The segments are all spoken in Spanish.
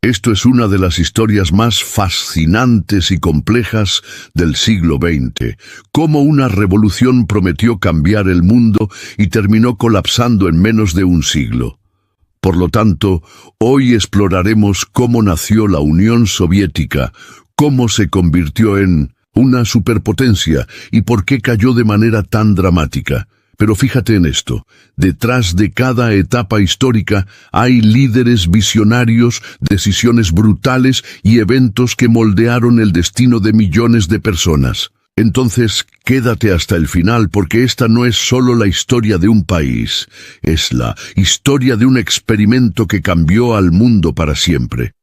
Esto es una de las historias más fascinantes y complejas del siglo XX, cómo una revolución prometió cambiar el mundo y terminó colapsando en menos de un siglo. Por lo tanto, hoy exploraremos cómo nació la Unión Soviética, cómo se convirtió en una superpotencia y por qué cayó de manera tan dramática. Pero fíjate en esto, detrás de cada etapa histórica hay líderes visionarios, decisiones brutales y eventos que moldearon el destino de millones de personas. Entonces, quédate hasta el final porque esta no es solo la historia de un país, es la historia de un experimento que cambió al mundo para siempre.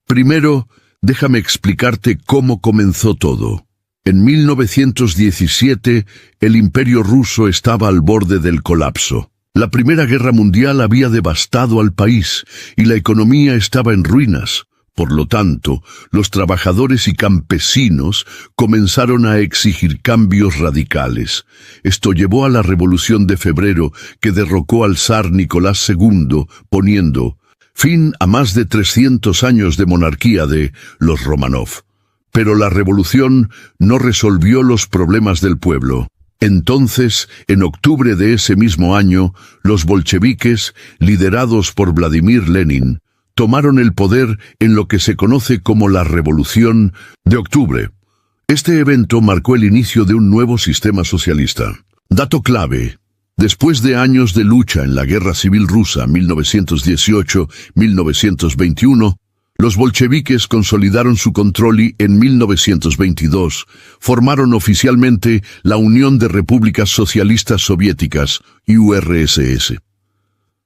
Primero, déjame explicarte cómo comenzó todo. En 1917, el Imperio ruso estaba al borde del colapso. La Primera Guerra Mundial había devastado al país y la economía estaba en ruinas. Por lo tanto, los trabajadores y campesinos comenzaron a exigir cambios radicales. Esto llevó a la Revolución de Febrero, que derrocó al zar Nicolás II, poniendo fin a más de 300 años de monarquía de los Romanov. Pero la revolución no resolvió los problemas del pueblo. Entonces, en octubre de ese mismo año, los bolcheviques, liderados por Vladimir Lenin, tomaron el poder en lo que se conoce como la Revolución de Octubre. Este evento marcó el inicio de un nuevo sistema socialista. Dato clave: después de años de lucha en la Guerra Civil Rusa 1918-1921, los bolcheviques consolidaron su control y, en 1922, formaron oficialmente la Unión de Repúblicas Socialistas Soviéticas, URSS.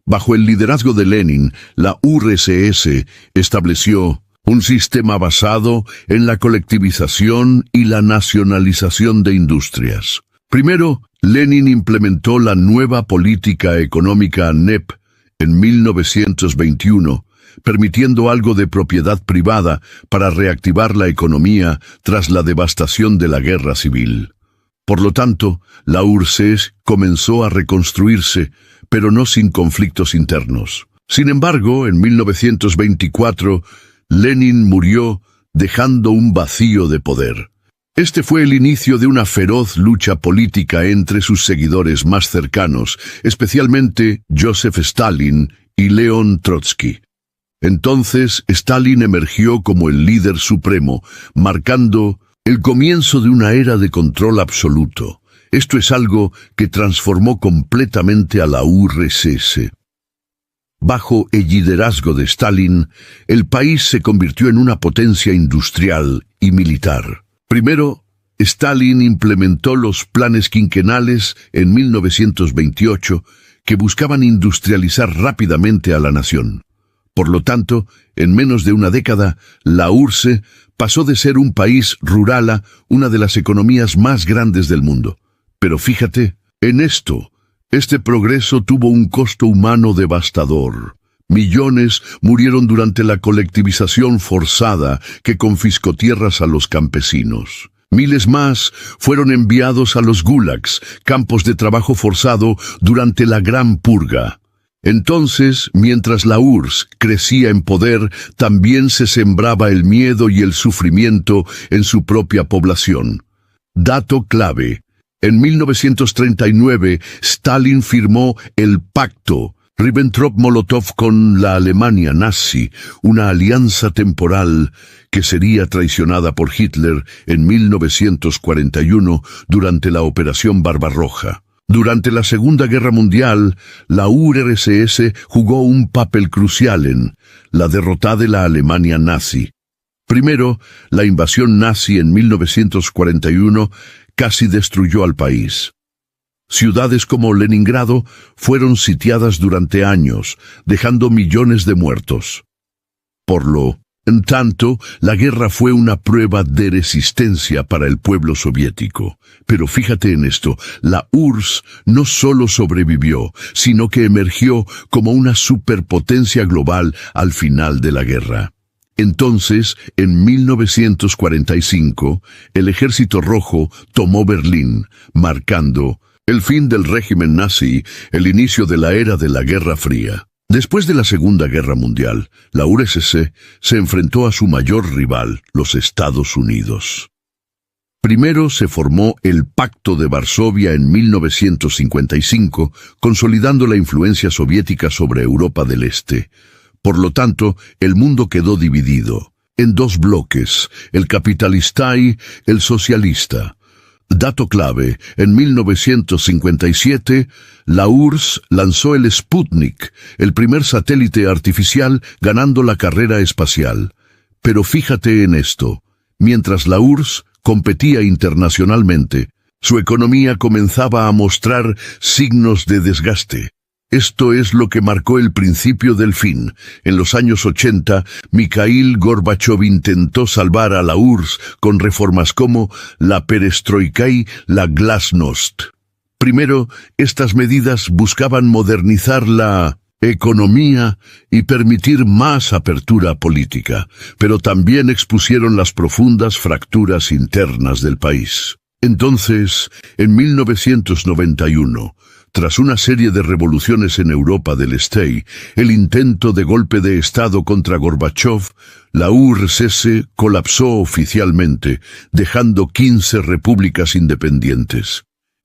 Bajo el liderazgo de Lenin, la URSS estableció un sistema basado en la colectivización y la nacionalización de industrias. Primero, Lenin implementó la nueva política económica NEP en 1921, permitiendo algo de propiedad privada para reactivar la economía tras la devastación de la guerra civil. Por lo tanto, la URSS comenzó a reconstruirse, pero no sin conflictos internos. Sin embargo, en 1924, Lenin murió, dejando un vacío de poder. Este fue el inicio de una feroz lucha política entre sus seguidores más cercanos, especialmente Joseph Stalin y León Trotsky. Entonces, Stalin emergió como el líder supremo, marcando el comienzo de una era de control absoluto. Esto es algo que transformó completamente a la URSS. Bajo el liderazgo de Stalin, el país se convirtió en una potencia industrial y militar. Primero, Stalin implementó los planes quinquenales en 1928 que buscaban industrializar rápidamente a la nación. Por lo tanto, en menos de una década, la URSS pasó de ser un país rural a una de las economías más grandes del mundo. Pero fíjate en esto, este progreso tuvo un costo humano devastador. Millones murieron durante la colectivización forzada que confiscó tierras a los campesinos. Miles más fueron enviados a los gulags, campos de trabajo forzado durante la Gran Purga. Entonces, mientras la URSS crecía en poder, también se sembraba el miedo y el sufrimiento en su propia población. Dato clave: en 1939, Stalin firmó el Pacto Ribbentrop-Molotov con la Alemania nazi, una alianza temporal que sería traicionada por Hitler en 1941 durante la Operación Barbarroja. Durante la Segunda Guerra Mundial, la URSS jugó un papel crucial en la derrota de la Alemania nazi. Primero, la invasión nazi en 1941 casi destruyó al país. Ciudades como Leningrado fueron sitiadas durante años, dejando millones de muertos. En tanto, la guerra fue una prueba de resistencia para el pueblo soviético. Pero fíjate en esto, la URSS no solo sobrevivió, sino que emergió como una superpotencia global al final de la guerra. Entonces, en 1945, el Ejército Rojo tomó Berlín, marcando el fin del régimen nazi, el inicio de la era de la Guerra Fría. Después de la Segunda Guerra Mundial, la URSS se enfrentó a su mayor rival, los Estados Unidos. Primero se formó el Pacto de Varsovia en 1955, consolidando la influencia soviética sobre Europa del Este. Por lo tanto, el mundo quedó dividido en dos bloques, el capitalista y el socialista. Dato clave, en 1957, la URSS lanzó el Sputnik, el primer satélite artificial, ganando la carrera espacial. Pero fíjate en esto, mientras la URSS competía internacionalmente, su economía comenzaba a mostrar signos de desgaste. Esto es lo que marcó el principio del fin. En los años 80, Mikhail Gorbachev intentó salvar a la URSS con reformas como la perestroika y la glasnost. Primero, estas medidas buscaban modernizar la economía y permitir más apertura política, pero también expusieron las profundas fracturas internas del país. Entonces, en 1991, tras una serie de revoluciones en Europa del Este, el intento de golpe de Estado contra Gorbachev, la URSS colapsó oficialmente, dejando 15 repúblicas independientes.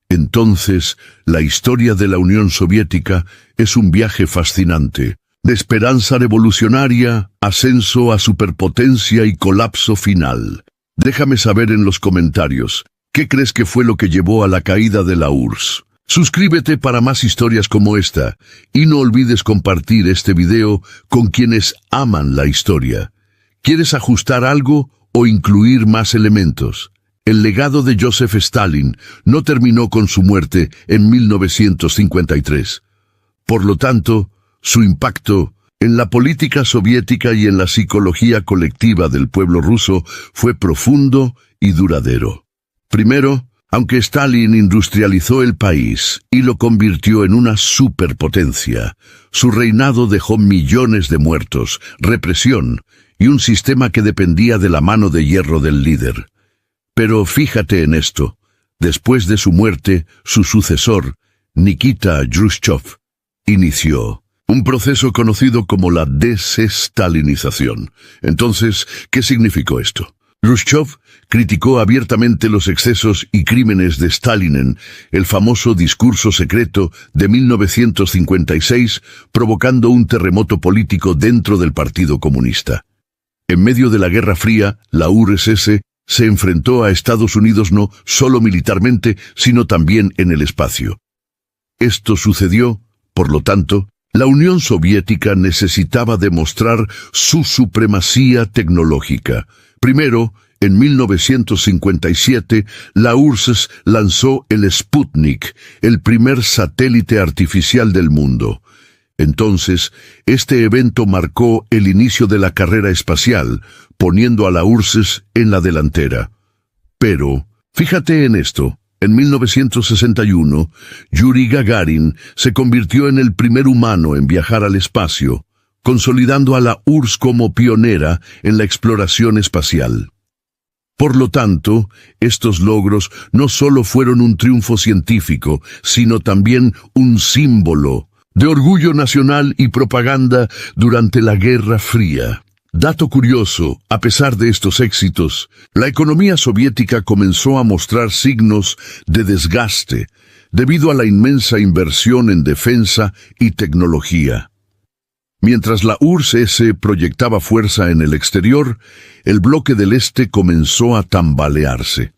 Entonces, la historia de la Unión Soviética es un viaje fascinante, de esperanza revolucionaria, ascenso a superpotencia y colapso final. Déjame saber en los comentarios, ¿qué crees que fue lo que llevó a la caída de la URSS? Suscríbete para más historias como esta, y no olvides compartir este video con quienes aman la historia. ¿Quieres ajustar algo o incluir más elementos? El legado de Joseph Stalin no terminó con su muerte en 1953. Por lo tanto, su impacto en la política soviética y en la psicología colectiva del pueblo ruso fue profundo y duradero. Primero, aunque Stalin industrializó el país y lo convirtió en una superpotencia, su reinado dejó millones de muertos, represión y un sistema que dependía de la mano de hierro del líder. Pero fíjate en esto, después de su muerte, su sucesor, Nikita Khrushchev, inició un proceso conocido como la desestalinización. Entonces, ¿qué significó esto? Khrushchev criticó abiertamente los excesos y crímenes de Stalin en el famoso discurso secreto de 1956, provocando un terremoto político dentro del Partido Comunista. En medio de la Guerra Fría, la URSS se enfrentó a Estados Unidos no solo militarmente, sino también en el espacio. Esto sucedió, por lo tanto, la Unión Soviética necesitaba demostrar su supremacía tecnológica. Primero, en 1957, la URSS lanzó el Sputnik, el primer satélite artificial del mundo. Entonces, este evento marcó el inicio de la carrera espacial, poniendo a la URSS en la delantera. Pero, fíjate en esto, en 1961, Yuri Gagarin se convirtió en el primer humano en viajar al espacio, consolidando a la URSS como pionera en la exploración espacial. Por lo tanto, estos logros no solo fueron un triunfo científico, sino también un símbolo de orgullo nacional y propaganda durante la Guerra Fría. Dato curioso, a pesar de estos éxitos, la economía soviética comenzó a mostrar signos de desgaste debido a la inmensa inversión en defensa y tecnología. Mientras la URSS proyectaba fuerza en el exterior, el bloque del Este comenzó a tambalearse.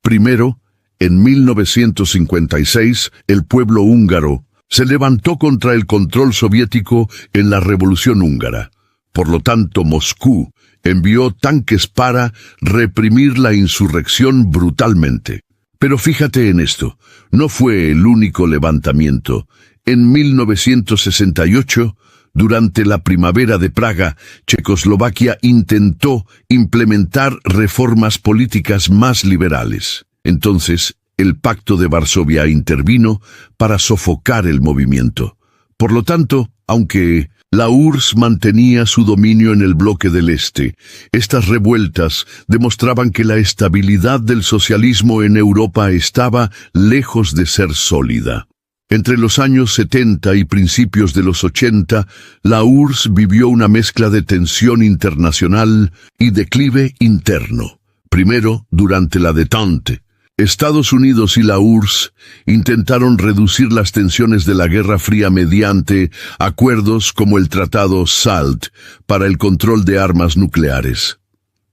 Primero, en 1956, el pueblo húngaro se levantó contra el control soviético en la Revolución Húngara. Por lo tanto, Moscú envió tanques para reprimir la insurrección brutalmente. Pero fíjate en esto, no fue el único levantamiento. En 1968, durante la primavera de Praga, Checoslovaquia intentó implementar reformas políticas más liberales. Entonces, el Pacto de Varsovia intervino para sofocar el movimiento. Por lo tanto, aunque la URSS mantenía su dominio en el bloque del Este, estas revueltas demostraban que la estabilidad del socialismo en Europa estaba lejos de ser sólida. Entre los años 70 y principios de los 80, la URSS vivió una mezcla de tensión internacional y declive interno. Primero, durante la détente, Estados Unidos y la URSS intentaron reducir las tensiones de la Guerra Fría mediante acuerdos como el Tratado SALT para el control de armas nucleares.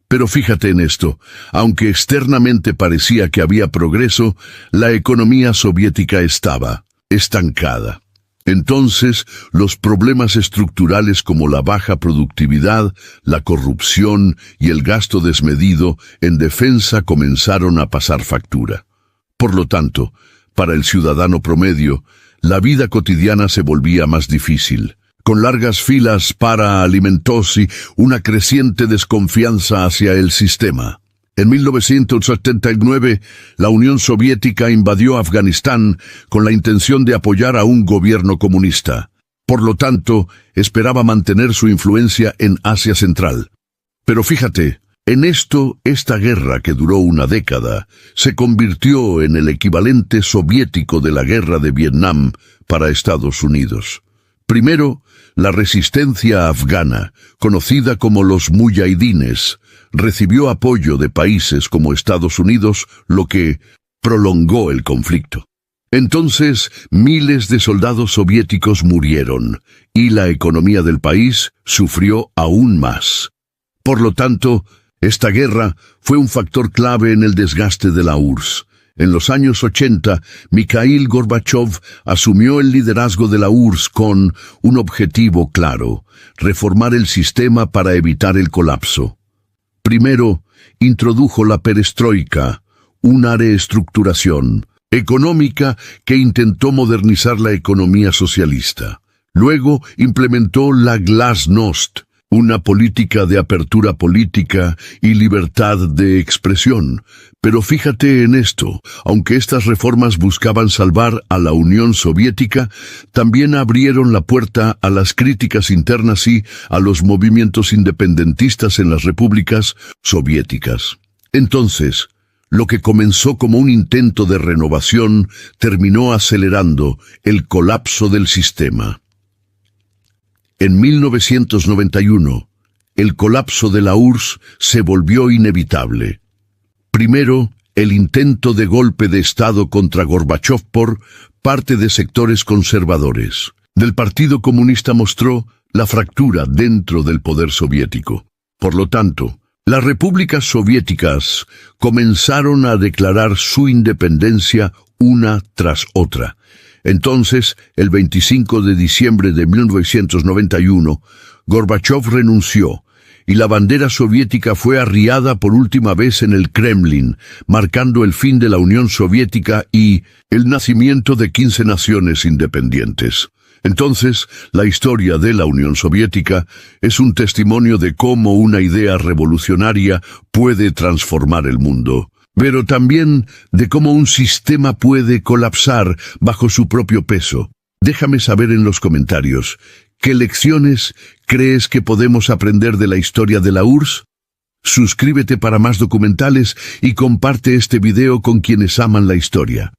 Pero fíjate en esto, aunque externamente parecía que había progreso, la economía soviética estaba estancada. Entonces, los problemas estructurales como la baja productividad, la corrupción y el gasto desmedido en defensa comenzaron a pasar factura. Por lo tanto, para el ciudadano promedio, la vida cotidiana se volvía más difícil, con largas filas para alimentos y una creciente desconfianza hacia el sistema. En 1979, la Unión Soviética invadió Afganistán con la intención de apoyar a un gobierno comunista. Por lo tanto, esperaba mantener su influencia en Asia Central. Pero fíjate, esta guerra que duró una década se convirtió en el equivalente soviético de la guerra de Vietnam para Estados Unidos. Primero, la resistencia afgana, conocida como los muyahidines, recibió apoyo de países como Estados Unidos, lo que prolongó el conflicto. Entonces, miles de soldados soviéticos murieron, y la economía del país sufrió aún más. Por lo tanto, esta guerra fue un factor clave en el desgaste de la URSS. En los años 80, Mikhail Gorbachev asumió el liderazgo de la URSS con un objetivo claro: reformar el sistema para evitar el colapso. Primero, introdujo la perestroika, una reestructuración económica que intentó modernizar la economía socialista. Luego, implementó la glasnost, una política de apertura política y libertad de expresión. Pero fíjate en esto, aunque estas reformas buscaban salvar a la Unión Soviética, también abrieron la puerta a las críticas internas y a los movimientos independentistas en las repúblicas soviéticas. Entonces, lo que comenzó como un intento de renovación terminó acelerando el colapso del sistema. En 1991, el colapso de la URSS se volvió inevitable. Primero, el intento de golpe de Estado contra Gorbachev por parte de sectores conservadores del Partido Comunista mostró la fractura dentro del poder soviético. Por lo tanto, las repúblicas soviéticas comenzaron a declarar su independencia una tras otra. Entonces, el 25 de diciembre de 1991, Gorbachev renunció y la bandera soviética fue arriada por última vez en el Kremlin, marcando el fin de la Unión Soviética y el nacimiento de 15 naciones independientes. Entonces, la historia de la Unión Soviética es un testimonio de cómo una idea revolucionaria puede transformar el mundo, pero también de cómo un sistema puede colapsar bajo su propio peso. Déjame saber en los comentarios, ¿qué lecciones crees que podemos aprender de la historia de la URSS? Suscríbete para más documentales y comparte este video con quienes aman la historia.